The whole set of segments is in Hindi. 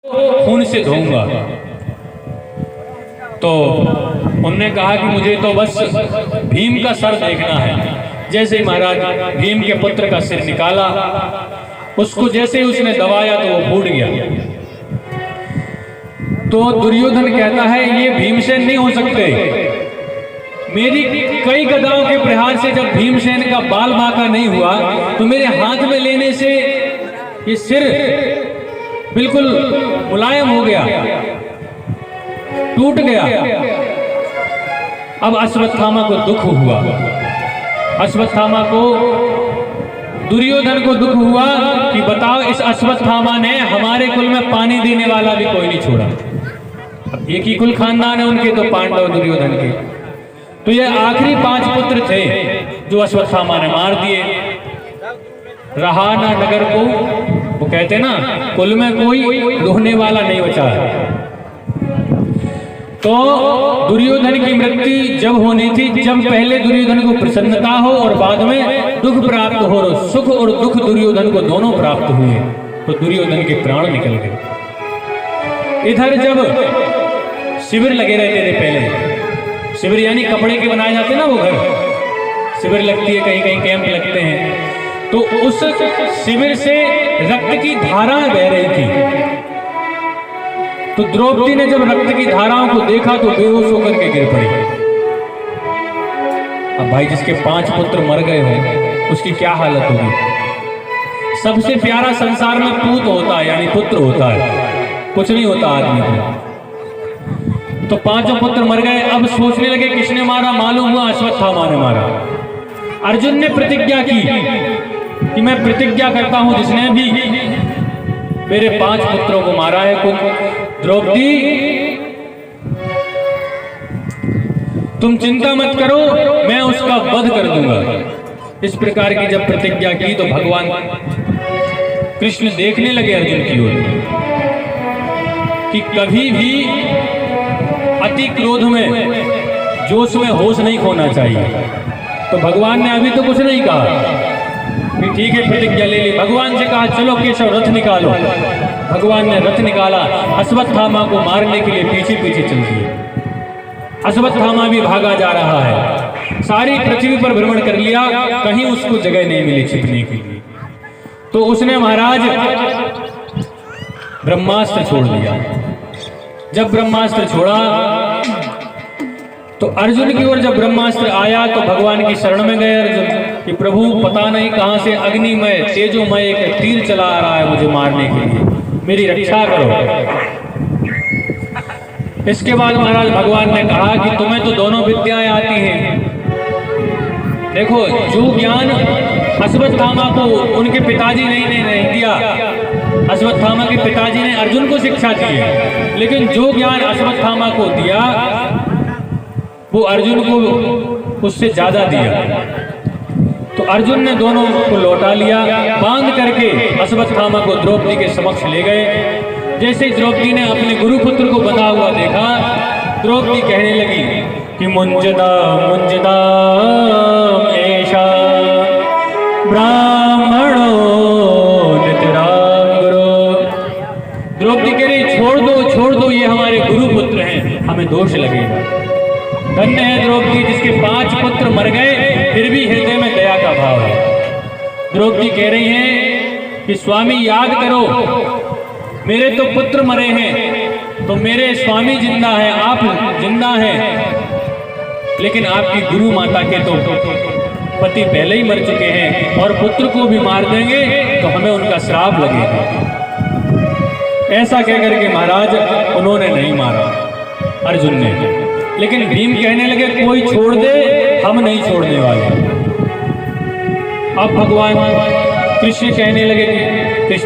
खून से धोऊंगा। तो उनने कहा कि मुझे तो बस भीम का सर देखना है। जैसे ही महाराज भीम के पुत्र का सिर निकाला, उसको जैसे ही उसने दबाया तो वो फूट गया। तो दुर्योधन कहता है ये भीमसेन नहीं हो सकते। मेरी कई गदाओं के प्रहार से जब भीमसेन का बाल बांका नहीं हुआ तो मेरे हाथ में लेने से ये सिर बिल्कुल मुलायम हो गया, टूट गया। अब अश्वत्थामा को दुख हुआ, अश्वत्थामा को, दुर्योधन को दुख हुआ कि बताओ इस अश्वत्थामा ने हमारे कुल में पानी देने वाला भी कोई नहीं छोड़ा। अब एक ही कुल खानदान है उनके, तो पांडव दुर्योधन के, तो ये आखिरी 5 पुत्र थे जो अश्वत्थामा ने मार दिए। रहा ना नगर को, वो कहते ना कुल में कोई रोने वाला नहीं बचा। तो दुर्योधन की मृत्यु जब होनी थी, जब पहले दुर्योधन को प्रसन्नता हो और बाद में दुख प्राप्त हो। सुख और दुख दुर्योधन को दोनों प्राप्त हुए, तो दुर्योधन के प्राण निकल गए। इधर जब शिविर लगे रहते थे, पहले शिविर यानी कपड़े के बनाए जाते ना, वो घर शिविर लगती है, कहीं कहीं कैंप लगते हैं, तो उस शिविर से रक्त की धाराएं बह रही थी। तो द्रौपदी ने जब रक्त की धाराओं को देखा तो बेहोश होकर के गिर पड़ी। अब भाई जिसके 5 पुत्र मर गए हों उसकी क्या हालत होगी। सबसे प्यारा संसार में पूत होता है, यानी पुत्र होता है, कुछ नहीं होता आदमी को। तो 5 पुत्र मर गए। अब सोचने लगे किसने मारा, मालूम हुआ अश्वत्थामा ने मारा। अर्जुन ने प्रतिज्ञा की कि मैं प्रतिज्ञा करता हूं जिसने भी मेरे 5 पुत्रों को मारा है, द्रौपदी तुम चिंता मत करो, मैं उसका वध कर दूंगा। इस प्रकार की जब प्रतिज्ञा की तो भगवान कृष्ण देखने लगे अर्जुन की ओर कि कभी भी अति क्रोध में, जोश में होश नहीं खोना चाहिए। तो भगवान ने अभी तो कुछ नहीं कहा कि ठीक है प्रतिज्ञा ले ली। भगवान से कहा चलो केशव रथ निकालो। भगवान ने रथ निकाला, अश्वत्थामा को मारने के लिए पीछे पीछे चल दिए। अश्वत्थामा भी भागा जा रहा है, सारी पृथ्वी पर भ्रमण कर लिया, कहीं उसको जगह नहीं मिली छिपने के लिए। तो उसने महाराज ब्रह्मास्त्र छोड़ दिया। जब ब्रह्मास्त्र छोड़ा तो अर्जुन की ओर जब ब्रह्मास्त्र आया तो भगवान की शरण में गए अर्जुन कि प्रभु पता नहीं कहां से अग्निमय तेजोमय एक तीर चला आ रहा है मुझे मारने के लिए, मेरी रक्षा करो। इसके बाद महाराज भगवान ने कहा कि तुम्हें तो दोनों विद्याएं आती हैं। देखो जो ज्ञान अश्वत्थामा को उनके पिताजी ने नहीं दिया, अश्वत्थामा के पिताजी ने अर्जुन को शिक्षा दी है, लेकिन जो ज्ञान अश्वत्थामा को दिया वो अर्जुन को उससे ज्यादा दिया। तो अर्जुन ने दोनों को लौटा लिया, बांध करके अश्वत्थामा को द्रौपदी के समक्ष ले गए। जैसे द्रौपदी ने अपने गुरुपुत्र को बंधा हुआ देखा, द्रौपदी कहने लगी कि मुंजदा मुंजदा ऐशा ब्राह्मणो नितराम गुरु। द्रौपदी कह रही छोड़ दो, ये हमारे गुरुपुत्र हैं, हमें दोष लगेगा। धन्य है द्रौपदी जिसके 5 पुत्र मर गए फिर भी हृदय में दया का भाव है। द्रौपदी कह रही हैं कि स्वामी याद करो, मेरे तो पुत्र मरे हैं, तो मेरे स्वामी जिंदा है, आप जिंदा हैं, लेकिन आपकी गुरु माता के तो पति पहले ही मर चुके हैं और पुत्र को भी मार देंगे तो हमें उनका श्राप लगेगा। ऐसा कहकर के महाराज उन्होंने नहीं मारा अर्जुन ने, लेकिन भीम कहने लगे कोई छोड़ दे, हम नहीं छोड़ने वाले। अब भगवान कृष्ण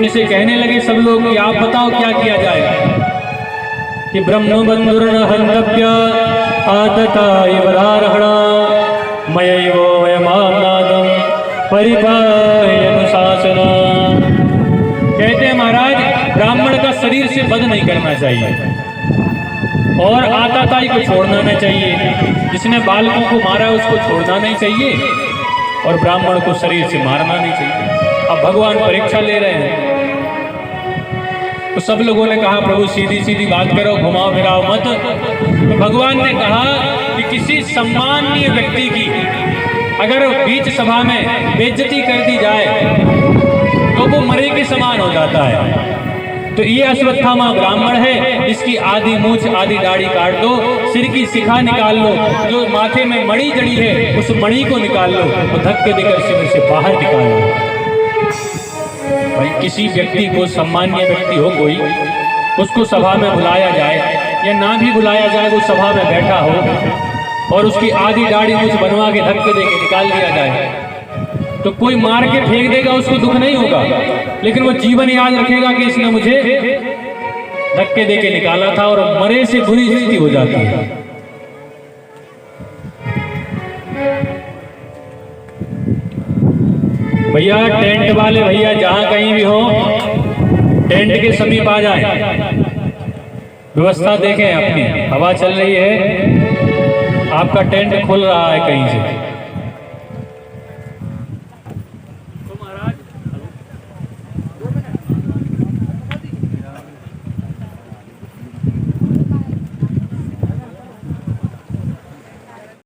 से कहने लगे सब लोग कि आप बताओ क्या किया जाए। कि ब्रह्म बंधुर्न हन्तव्य आतता इवरारहणा मयैवो वयमानादं परिपालयनुशासना। कहते हैं महाराज ब्राह्मण का शरीर से वध नहीं करना चाहिए और आताताई को छोड़ना नहीं चाहिए। जिसने बालकों को मारा है उसको छोड़ना नहीं चाहिए और ब्राह्मण को शरीर से मारना नहीं चाहिए। अब भगवान परीक्षा ले रहे हैं तो सब लोगों ने कहा प्रभु सीधी सीधी बात करो, घुमाओ फिराओ मत। तो भगवान ने कहा कि किसी सम्माननीय व्यक्ति की अगर बीच सभा में बेइज्जती कर दी जाए तो वो मरे के समान हो जाता है। तो ये अश्वत्थामा ब्राह्मण है, इसकी आधी मूछ आधी दाढ़ी काट दो, सिर की शिखा निकाल लो, जो माथे में मणि जड़ी है उस मणि को निकाल लो और धक्के देकर शिविर से बाहर निकाल लो। भाई किसी व्यक्ति को, सम्मानीय व्यक्ति हो कोई, उसको सभा में बुलाया जाए या ना भी बुलाया जाए, वो सभा में बैठा हो और उसकी आधी दाढ़ी मूछ बनवा के धक्के दे के निकाल दिया जाए तो कोई मार के फेंक देगा, उसको दुख नहीं होगा, लेकिन वो जीवन याद रखेगा कि इसने मुझे धक्के दे के निकाला था, और मरे से बुरी स्थिति हो जाती है। भैया टेंट वाले भैया जहां कहीं भी हो, टेंट के समीप आ जाए, व्यवस्था देखें अपनी। हवा चल रही है, आपका टेंट खुल रहा है कहीं से।